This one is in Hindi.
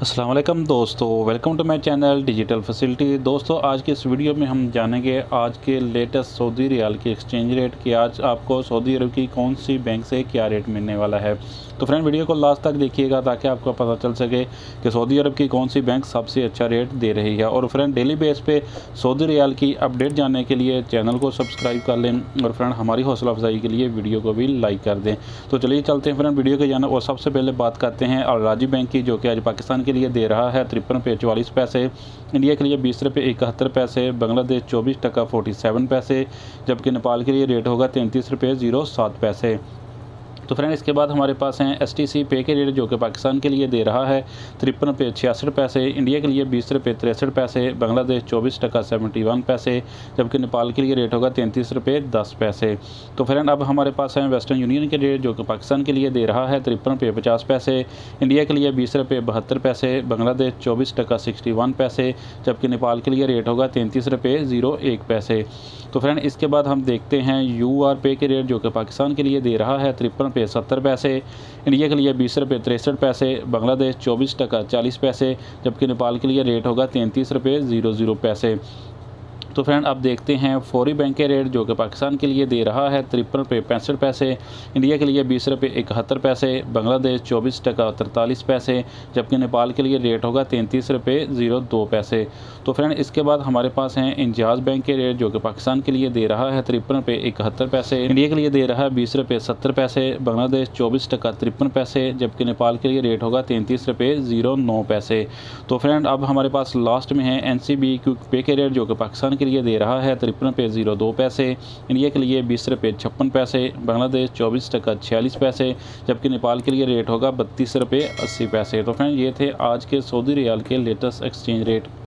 अस्सलाम वालेकुम दोस्तों, welcome to my channel digital facility. दोस्तों, आज के इस वीडियो में हम जानेंगे आज के लेटेस्ट सऊदी रियाल की एक्सचेंज रेट कि आज आपको सऊदी अरब की कौन सी बैंक से क्या रेट मिलने वाला है। तो फ्रेंड, वीडियो को लास्ट तक देखिएगा ताकि आपको पता चल सके कि सऊदी अरब की कौन सी बैंक सबसे अच्छा रेट दे रही है। और फ्रेंड, डेली बेस पे सऊदी रियाल की अपडेट जानने के लिए चैनल को सब्सक्राइब कर लें और फ्रेंड हमारी हौसला अफजाई के लिए वीडियो को भी लाइक कर दें। तो चलिए चलते हैं फ्रेंड वीडियो के जाना। और सबसे पहले बात करते हैं अल राजी बैंक की, जो कि आज पाकिस्तान के लिए दे रहा है 53 रुपये 44 पैसे, इंडिया के लिए 20 रुपये 71 पैसे, बांग्लादेश 24 टका 47 पैसे, जबकि नेपाल के लिए रेट होगा 33 रुपये 07 पैसे। तो फ्रेंड, इसके बाद हमारे पास हैं STC पे के रेट, जो कि पाकिस्तान के लिए दे रहा है 53 रुपये 66 पैसे, इंडिया के लिए 20 रुपये 63 पैसे, बांग्लादेश 24 टका 71 पैसे, जबकि नेपाल के लिए रेट होगा 33 रुपये 10 पैसे। तो फ्रेंड, अब हमारे पास हैं वेस्टर्न यूनियन के रेट, जो कि पाकिस्तान के लिए दे रहा है 53 रुपये 50 पैसे, इंडिया के लिए 20 रुपये 72 पैसे, बांग्लादेश 24 टका 61 पैसे, जबकि नेपाल के लिए रेट होगा 33 रुपये 01 पैसे। तो फ्रेंड, इसके बाद हम देखते हैं UR पे के रेट, जो कि पाकिस्तान के लिए दे रहा है 53 रुपये 70 पैसे, इंडिया के लिए 20 रुपये 63 पैसे, बांग्लादेश 24 टका 40 पैसे, जबकि नेपाल के लिए रेट होगा 33 रुपये 00 पैसे। तो फ्रेंड, अब देखते हैं फौरी बैंक के रेट, जो कि पाकिस्तान के लिए दे रहा है 53 रुपये 65 पैसे, इंडिया के लिए 20 रुपये 71 पैसे, बांग्लादेश 24 टका 43 पैसे, जबकि नेपाल के लिए रेट होगा 33 रुपये 02 पैसे। तो फ्रेंड, इसके बाद हमारे पास हैं इंजाज बैंक के रेट, जो कि पाकिस्तान के लिए दे रहा है 53 रुपये 71 पैसे, इंडिया के लिए दे रहा है 20 रुपये 70 पैसे, बांग्लादेश 24 टका 53 पैसे, जबकि नेपाल के लिए रेट होगा 33 रुपये 09 पैसे। तो फ्रेंड, अब हमारे पास लास्ट में है NCB क्विक पे के रेट, जो कि पाकिस्तान के लिए दे रहा है 53 रुपये 02 पैसे, इंडिया के लिए 20 रुपये 56 पैसे, बांग्लादेश 24 टका 46 पैसे, जबकि नेपाल के लिए रेट होगा 32 रुपये 80 पैसे। तो फ्रेंड, ये थे आज के सऊदी रियाल के लेटेस्ट एक्सचेंज रेट।